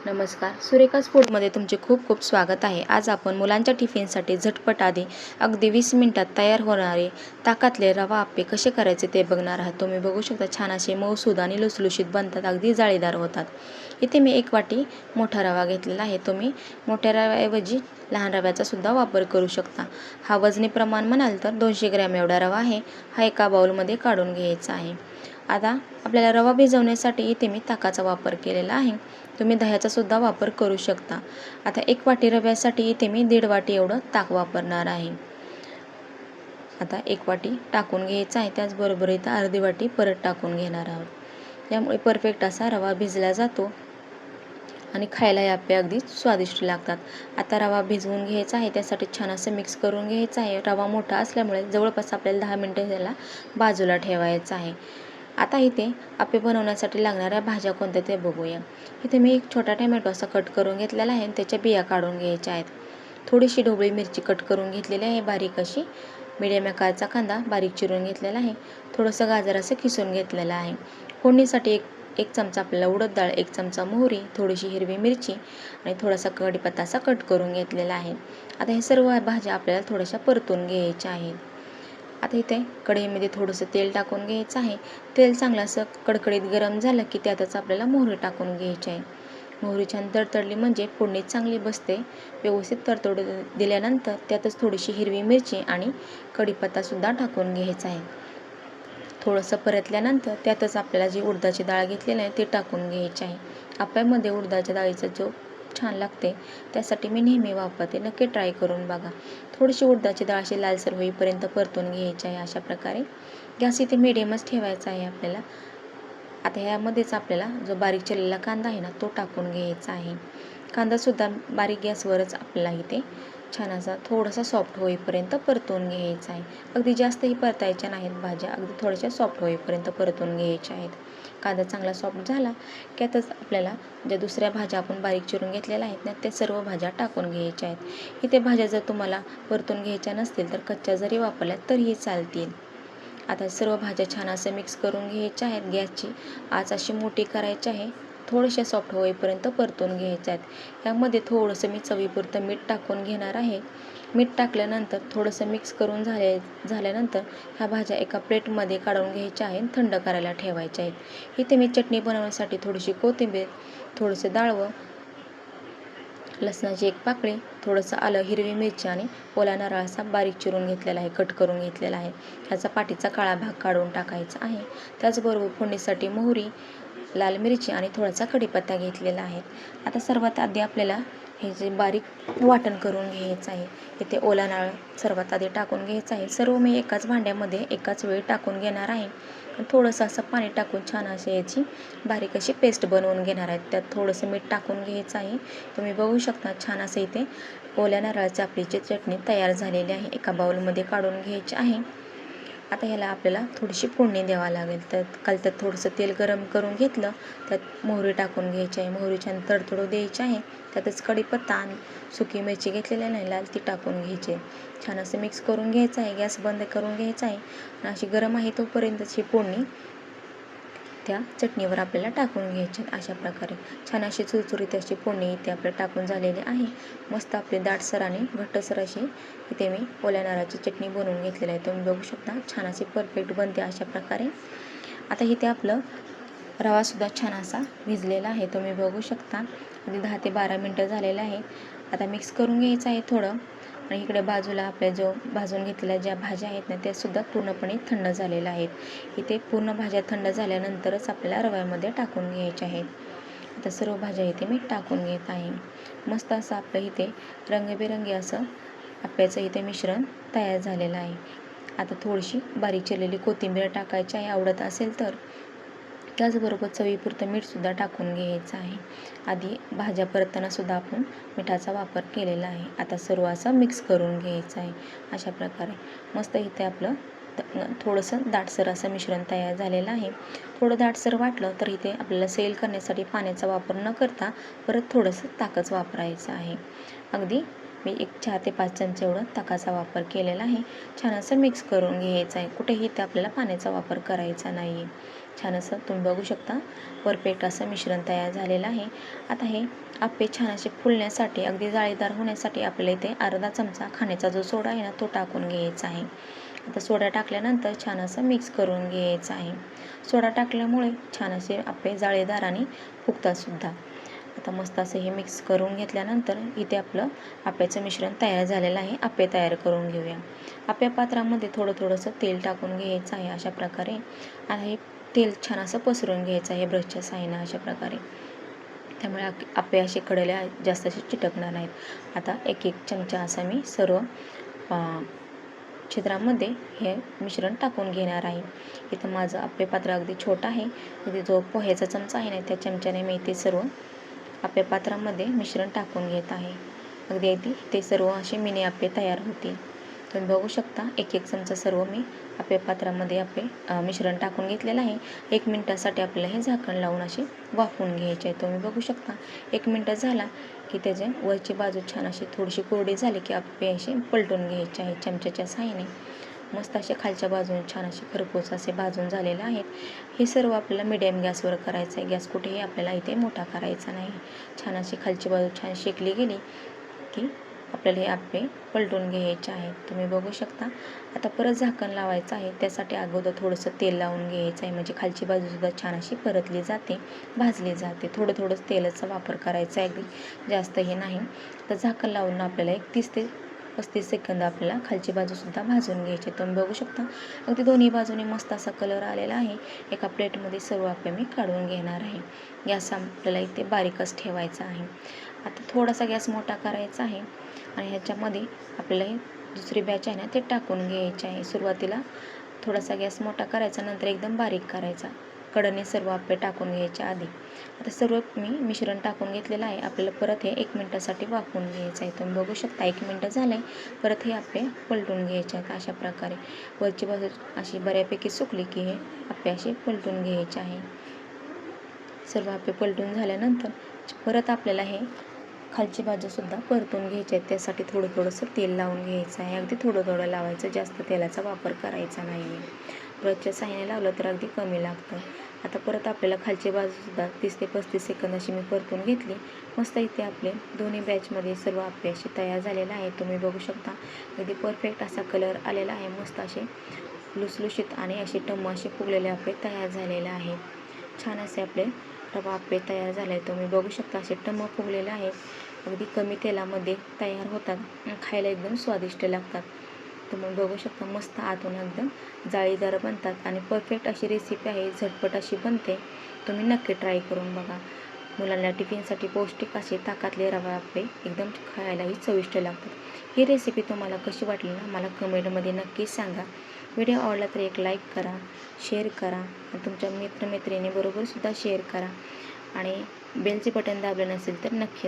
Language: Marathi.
नमस्कार, सुरेखाज फूडमध्ये तुमचे खूप खूप स्वागत आहे. आज आपण मुलांच्या टिफिनसाठी झटपट अगदी 20 मिनिटात तयार होणारे ताकातले रवा आप्पे कसे करायचे ते बघणार आहात. तुम्ही बघू शकता छान असे मऊसूद आणि लुसलुशीत बनतात, अगदी जाळीदार होतात. इथे मी 1 वाटी मोठा रवा घेतलेला आहे. तुम्ही मोठ्या रव्याऐवजी लहान रव्याचा सुद्धा वापर करू शकता. हा वजनी प्रमाण म्हणाल तर 200 ग्रॅम एवढा रवा आहे. हा एका बाउलमध्ये काढून घ्यायचा आहे. आता आपल्याला रवा भिजवण्यासाठी इथे मी ताकाचा वापर केलेला आहे. तुम्ही दह्याचा सुद्धा वापर करू शकता. आता 1 वाटी रव्यासाठी इथे मी 1.5 वाटी एवढं ताक वापरणार आहे. आता 1 वाटी टाकून घ्यायचं आहे. त्याचबरोबर इथं अर्धी वाटी परत टाकून घेणार आहोत. त्यामुळे परफेक्ट असा रवा भिजला जातो आणि खायला हे आप्पे अगदी स्वादिष्ट लागतात. आता रवा भिजवून घ्यायचा आहे. त्यासाठी छान असं मिक्स करून घ्यायचं आहे. रवा मोठा असल्यामुळे जवळपास आपल्याला 10 मिनिटं त्याला बाजूला ठेवायचं आहे. आता इथे आप्पे बनवण्यासाठी लागणाऱ्या भाज्या कोणत्या ते बघूया. इथे मी एक छोटा टोमॅटो असा कट करून घेतलेला आहे आणि त्याच्या बिया काढून घ्यायच्या आहेत. थोडीशी ढोबळी मिरची कट करून घेतलेली आहे बारीक अशी. मिडियम आकाराचा कांदा बारीक चिरून घेतलेला आहे. थोडंसं गाजर असं किसून घेतलेलं आहे. फोडणीसाठी एक चमचा आपल्याला उडद डाळ, 1 चमचा मोहरी, थोडीशी हिरवी मिरची आणि थोडासा कढीपत्ता असा कट करून घेतलेला आहे. आता हे सर्व भाज्या आपल्याला थोड्याशा परतून घ्यायच्या आहेत. आता इथे कढईमध्ये थोडंसं तेल टाकून घ्यायचं आहे. तेल चांगलं असं कडकडीत गरम झालं की त्यातच आपल्याला मोहरी टाकून घ्यायची आहे. मोहरी छान तडतडली म्हणजे फोडणी चांगली बसते. व्यवस्थित तडतडू दिल्यानंतर त्यातच थोडीशी हिरवी मिरची आणि कढीपत्तासुद्धा टाकून घ्यायचा आहे. थोडंसं परतल्यानंतर त्यातच आपल्याला जी उडदाची डाळ घेतलेली आहे ती टाकून घ्यायची आहे. आप्यामध्ये उडदाच्या डाळीचा जो छान लागते त्यासाठी मी नेहमी वापरते. नक्की ट्राय करून बघा. थोडीशी उडदाची डाळ अशी लालसर होईपर्यंत परतून घ्यायची आहे. अशा प्रकारे गॅस इथे मिडियमच ठेवायचा आहे आपल्याला. आता ह्यामध्येच आपल्याला जो बारीक चिरलेला कांदा आहे ना तो टाकून घ्यायचा आहे. कांदासुद्धा बारीक गॅसवरच आपल्याला इथे छान असा थोडासा सॉफ्ट होईपर्यंत परतून घ्यायचा आहे. अगदी जास्तही परतायच्या नाहीत भाज्या, अगदी थोड्याशा सॉफ्ट होईपर्यंत परतून घ्यायच्या आहेत. कांदा चांगला सॉफ्ट झाला की त्यातच आपल्याला ज्या दुसऱ्या भाज्या आपण बारीक चिरून घेतलेल्या आहेत ना त्या सर्व भाज्या टाकून घ्यायच्या आहेत. इथे भाज्या जर तुम्हाला परतून घ्यायच्या नसतील तर कच्च्या जरी वापरल्या तरीही चालतील. आता सर्व भाज्या छान असं मिक्स करून घ्यायच्या आहेत. गॅसची आच अशी मोठी करायची आहे. थोड्याशा सॉफ्ट होईपर्यंत परतून घ्यायच्या आहेत. यामध्ये थोडंसं मी चवीपुरतं मीठ टाकून घेणार आहे. मीठ टाकल्यानंतर थोडंसं मिक्स करून झाल्यानंतर ह्या भाज्या एका प्लेटमध्ये काढून घ्यायच्या आहेत, थंड करायला ठेवायच्या आहेत. इथे मी चटणी बनवण्यासाठी थोडीशी कोथिंबीर, थोडंसं डाळवं, लसणाची 1 पाकळी, थोडंसं आलं, हिरवी मिरची आणि ओला नारळ असा बारीक चिरून घेतलेला आहे, कट करून घेतलेला आहे. ह्याचा पाठीचा काळा भाग काढून टाकायचा आहे. त्याचबरोबर फोडणीसाठी मोहरी, लाल मिरची आणि थोडासा कढीपत्ता घेतलेला आहे. आता सर्वात आधी आपल्याला हे जे बारीक वाटण करून घ्यायचं आहे. इथे ओला नारळ सर्वात आधी टाकून घ्यायचा आहे. सर्व मी एकाच भांड्यामध्ये एकाच वेळी टाकून घेणार आहे. थोडंसं असं पाणी टाकून छान अशी याची बारीक अशी पेस्ट बनवून घेणार आहेत. त्यात थोडंसं मीठ टाकून घ्यायचं आहे. तुम्ही बघू शकता छान असं इथे ओल्या नारळाची आपलीची चटणी तयार झालेली आहे. एका बाउलमध्ये काढून घ्यायची आहे. आता ह्याला आपल्याला थोडीशी फोडणी द्यावं लागेल. त्यात थोडंसं तेल गरम करून घेतलं, त्यात मोहरी टाकून घ्यायची आहे. मोहरी छान तडतडू द्यायची आहे. त्यातच कढीपत्ता आणि सुकी मिरची घेतलेली नाही लाल ती टाकून घ्यायची. छान असं मिक्स करून घ्यायचं आहे. गॅस बंद करून घ्यायचा आहे आणि अशी गरम आहे तोपर्यंतची फोडणी त्या चटणीवर आपल्याला टाकून घ्यायची. अशा प्रकारे छान अशी चुरचुरीत अशी फोडणी इथे आपल्याला टाकून झालेली आहे. मस्त आपली दाटसर आणि घट्टसर अशी इथे मी ओल्या नारळाची चटणी बनवून घेतलेली आहे. तुम्ही बघू शकता छान अशी परफेक्ट बनते अशा प्रकारे. आता इथे आपलं रवासुद्धा छान असा भिजलेला आहे. तुम्ही बघू शकता अगदी 10 ते 12 मिनटं झालेलं आहे. आता मिक्स करून घ्यायचं आहे थोडं आणि इकडे बाजूला आपल्या जो भाजून घेतलेल्या ज्या भाज्या आहेत ना त्यासुद्धा पूर्णपणे थंड झालेल्या आहेत. इथे पूर्ण भाज्या थंड झाल्यानंतरच आपल्याला रव्यामध्ये टाकून घ्यायच्या आहेत. आता सर्व भाज्या इथे मी टाकून घेत आहे. मस्त असं आपलं इथे रंगीबेरंगी असं आप्याचं इथे मिश्रण तयार झालेलं आहे. आता थोडीशी बारीक चिरलेली कोथिंबीर टाकायची आहे आवडत असेल तर. त्याचबरोबर चवीपुरतं मीठसुद्धा टाकून घ्यायचं आहे. आधी भाज्या परततानासुद्धा आपण मिठाचा वापर केलेला आहे. आता सर्व असं मिक्स करून घ्यायचं आहे. अशा प्रकारे मस्त इथे आपलं थोडंसं दाटसर असं मिश्रण तयार झालेलं आहे. थोडं दाटसर वाटलं तर इथे आपल्याला सैल करण्यासाठी पाण्याचा वापर न करता परत थोडंसं ताकच वापरायचं आहे. अगदी मी एक 4 ते 5 चमचे एवढं ताकाचा वापर केलेला आहे. छान असं मिक्स करून घ्यायचं आहे. कुठेही इथे आपल्याला पाण्याचा वापर करायचा नाही आहे. छान असं तुम्ही बघू शकता परफेक्ट असं मिश्रण तयार झालेलं आहे. आता हे आप्पे छान असे फुलण्यासाठी अगदी जाळीदार होण्यासाठी आपल्याला इथे अर्धा चमचा खाण्याचा जो सोडा आहे ना तो टाकून घ्यायचा आहे. आता सोडा टाकल्यानंतर छान असं मिक्स करून घ्यायचं आहे. सोडा टाकल्यामुळे छान असे आप्पे जाळीदार आणि फुगतातसुद्धा. आता मस्त असं हे मिक्स करून घेतल्यानंतर इथे आपलं आप्याचं मिश्रण तयार झालेलं आहे. आप्पे तयार करून घेऊया. आप्या पात्रामध्ये थोडंसं तेल टाकून घ्यायचं आहे अशा प्रकारे आणि हे तेल छान असं पसरून घ्यायचं आहे ब्रशच्या साहाय्याने अशा प्रकारे. त्यामुळे आप्पे असे कडेला जास्त असे चिटकणार नाहीत. आता एक चमचा असं मी सर्व छिद्रामध्ये हे मिश्रण टाकून घेणार आहे. इथं माझं आप्पे पात्र अगदी छोटं आहे. इथे जो पोह्याचा चमचा आहे ना त्या चमच्याने मी ते सर्व आप्पे पात्रामध्ये मिश्रण टाकून घेत आहे. अगदी ते सर्व असे मिनी आप्पे तयार होतील. तुम्ही बघू शकता एक चमचा सर्व मी आप्पे पात्रामध्ये मिश्रण टाकून घेतलेलं आहे. 1 मिनिटासाठी आपल्याला हे झाकण लावून असे वाफवून घ्यायचे आहे. तुम्ही बघू शकता 1 मिनिट झाला की त्याच्या वरची बाजू छान अशी थोडीशी कोरडी झाली की आप्पे असे पलटून घ्यायचे आहे चमच्याच्या साहाय्याने. मस्त असे खालच्या बाजूने छान असे खरपूस असे भाजून झालेले आहेत. हे सर्व आपल्याला मिडियम गॅसवर करायचं आहे. गॅस कुठेही आपल्याला इथे मोठा करायचा नाही. छान अशी खालची बाजू छान शेकली गेली की आपल्याला हे आप्पे पलटून घ्यायचे आहेत. तुम्ही बघू शकता. आता परत झाकण लावायचं आहे. त्यासाठी अगोदर थोडंसं तेल लावून घ्यायचं आहे म्हणजे खालची बाजूसुद्धा छान अशी परतली जाते, भाजली जाते. थोडंच तेलाचा वापर करायचा आहे, अगदी जास्त हे नाही. तर झाकण लावून आपल्याला एक 30 ते 35 सेकंद आपल्याला खालची बाजूसुद्धा भाजून घ्यायची. तुम्ही बघू शकता अगदी दोन्ही बाजूने मस्त असा कलर आलेला आहे. एका प्लेटमध्ये सर्व आप्पे मी काढून घेणार आहे. गॅस आपल्याला इथे बारीकच ठेवायचा आहे. आता थोडासा गॅस मोठा करायचा आहे आणि ह्याच्यामध्ये आपल्याला दुसरी बॅच आहे ना ते टाकून घ्यायचे आहे. सुरुवातीला थोडासा गॅस मोठा करायचा, नंतर एकदम बारीक करायचा. कडेने सर्व आप्पे टाकून घ्यायच्या आधी. आता सर्व मी मिश्रण टाकून घेतलेलं आहे. आपल्याला परत हे 1 मिनिटासाठी वाफवून घ्यायचं आहे. तुम्ही बघू शकता 1 मिनिट झालं आहे. परत हे आप्पे पलटून घ्यायचे आहेत अशा प्रकारे. वरची बाजू अशी बऱ्यापैकी सुकली की हे आप्पे असे पलटून घ्यायचे आहे. सर्व आप्पे पलटून झाल्यानंतर परत आपल्याला हे खालची बाजूसुद्धा परतून घ्यायची आहे. त्यासाठी थोडंसं तेल लावून घ्यायचं आहे. अगदी थोडं लावायचं, जास्त तेलाचा वापर करायचा नाही आहे. ब्रशच्या साहाय्याने लावलं तर अगदी कमी लागतं. आता परत आपल्याला खालची बाजूसुद्धा 30 ते 35 सेकंद अशी मी परतून घेतली. मस्त इथे आपले दोन्ही बॅचमध्ये सर्व आप्पे असे तयार झालेले आहे. तुम्ही बघू शकता अगदी परफेक्ट असा कलर आलेला आहे. मस्त असे लुसलुशीत आणि असे टम्म असे फुगलेले आप्पे तयार झालेले आहेत. छान असे आपले रवा आप्पे तयार झाले आहेत. तुम्ही बघू शकता असे टम्म फुगलेले आहेत. अगदी कमी तेलामध्ये तयार होतात. खायला एकदम स्वादिष्ट लागतात. तुम्ही बघू शकता मस्त आतून एकदम जाळीदार बनतात आणि परफेक्ट अशी रेसिपी आहे. झटपट अशी बनते. तुम्ही नक्की ट्राय करून बघा. मुलांना टिफिनसाठी पौष्टिक असे ताकातले रवा आप्पे एकदम खायलाही चविष्ट लागतात. ही रेसिपी तुम्हाला कशी वाटली ना मला कमेंटमध्ये नक्कीच सांगा. व्हिडिओ आवडला तर एक लाईक करा, शेअर करा आणि तुमच्या मित्रमैत्रिणीबरोबरसुद्धा शेअर करा आणि बेलचे बटन दाबलं नसेल तर नक्की